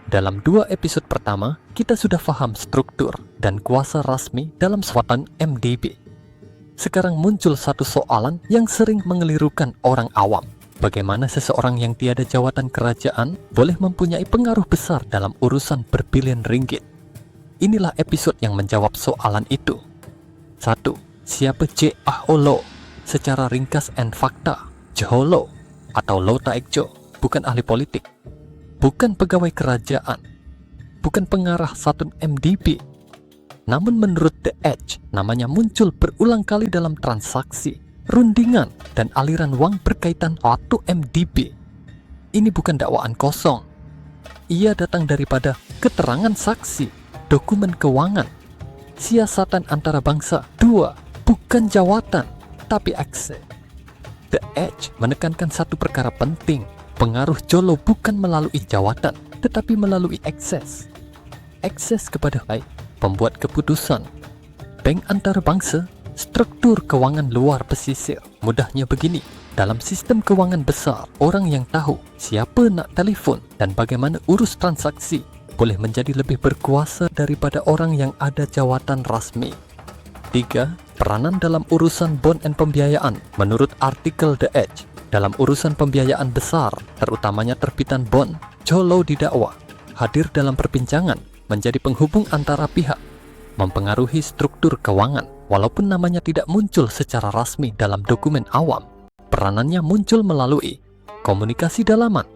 Dalam 2 episode pertama, kita sudah paham struktur dan kuasa rasmi dalam swatan MDB. Sekarang muncul satu soalan yang sering mengelirukan orang awam. Bagaimana seseorang yang tiada jawatan kerajaan boleh mempunyai pengaruh besar dalam urusan berbilion ringgit? Inilah episode yang menjawab soalan itu. 1. Siapa J.A.O.Lo? Secara ringkas and fakta, Joholo atau Lo Taek Jo bukan ahli politik, bukan pegawai kerajaan, bukan pengarah satun MDB. Namun menurut The Edge, namanya muncul berulang kali dalam transaksi, rundingan, dan aliran uang berkaitan waktu MDB. Ini bukan dakwaan kosong. Ia datang daripada keterangan saksi, dokumen keuangan, siasatan antara bangsa. 2. Bukan jawatan, tapi akses. The Edge menekankan satu perkara penting. Pengaruh Jolo bukan melalui jawatan, tetapi melalui akses. Akses kepada pembuat keputusan, bank antarabangsa, struktur keuangan luar pesisir. Mudahnya begini, dalam sistem keuangan besar, orang yang tahu siapa nak telefon dan bagaimana urus transaksi boleh menjadi lebih berkuasa daripada orang yang ada jawatan rasmi. 3. Peranan dalam urusan bond and pembiayaan. Menurut artikel The Edge, dalam urusan pembiayaan besar, terutamanya terbitan bond, Jolo didakwa hadir dalam perbincangan, menjadi penghubung antara pihak, mempengaruhi struktur keuangan. Walaupun namanya tidak muncul secara rasmi dalam dokumen awam, peranannya muncul melalui komunikasi dalaman,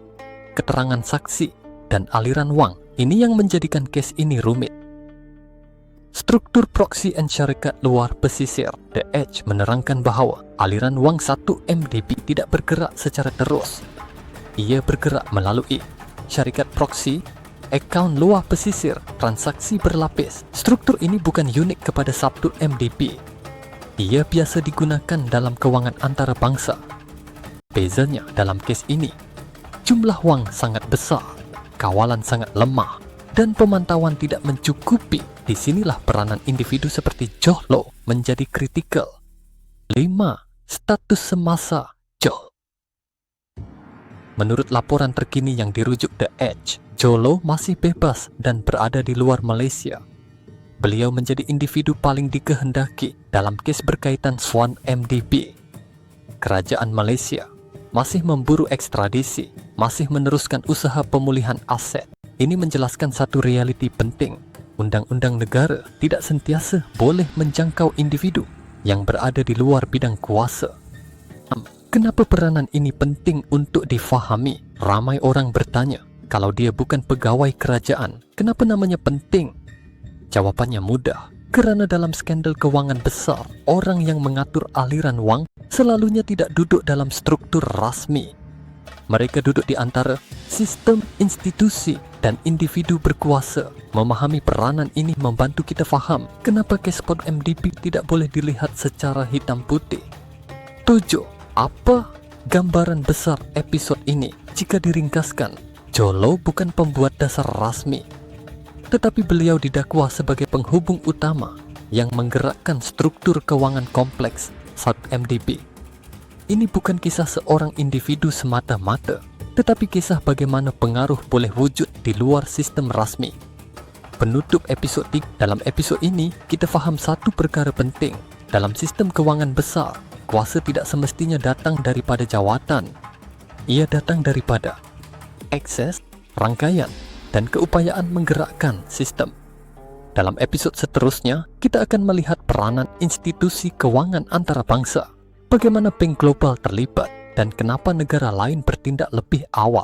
keterangan saksi, dan aliran uang. Ini yang menjadikan case ini rumit. Struktur proksi and syarikat luar pesisir. The Edge menerangkan bahwa aliran uang 1 MDB tidak bergerak secara terus. Ia bergerak melalui syarikat proksi, account luar pesisir, transaksi berlapis. Struktur ini bukan unik kepada 1 MDB. Ia biasa digunakan dalam keuangan antarabangsa. Bezanya dalam kes ini, jumlah uang sangat besar, kawalan sangat lemah, dan pemantauan tidak mencukupi. Disinilah peranan individu seperti Joholo menjadi kritikal. 5. Status semasa Jolo. Menurut laporan terkini yang dirujuk The Edge, Jolo masih bebas dan berada di luar Malaysia. Beliau menjadi individu paling dikehendaki dalam kes berkaitan Swan MDB. Kerajaan Malaysia masih memburu ekstradisi, masih meneruskan usaha pemulihan aset. Ini menjelaskan satu realiti penting. Undang-undang negara tidak sentiasa boleh menjangkau individu yang berada di luar bidang kuasa. Kenapa peranan ini penting untuk difahami? Ramai orang bertanya, kalau dia bukan pegawai kerajaan, kenapa namanya penting? Jawabannya mudah, karena dalam skandal keuangan besar, orang yang mengatur aliran uang selalunya tidak duduk dalam struktur rasmi. Mereka duduk di antara sistem, institusi, dan individu berkuasa. Memahami peranan ini membantu kita faham kenapa kes pod MDB tidak boleh dilihat secara hitam putih. 7. Apa gambaran besar episode ini? Jika diringkaskan, Jolo bukan pembuat dasar rasmi, tetapi beliau didakwa sebagai penghubung utama yang menggerakkan struktur keuangan kompleks saat MDB. Ini bukan kisah seorang individu semata-mata, tetapi kisah bagaimana pengaruh boleh wujud di luar sistem rasmi. Penutup episode 3. Dalam episode ini, kita faham satu perkara penting. Dalam sistem keuangan besar, kuasa tidak semestinya datang daripada jawatan. Ia datang daripada akses, rangkaian, dan keupayaan menggerakkan sistem. Dalam episode seterusnya, kita akan melihat peranan institusi keuangan antarabangsa. Bagaimana bank global terlibat dan kenapa negara lain bertindak lebih awal.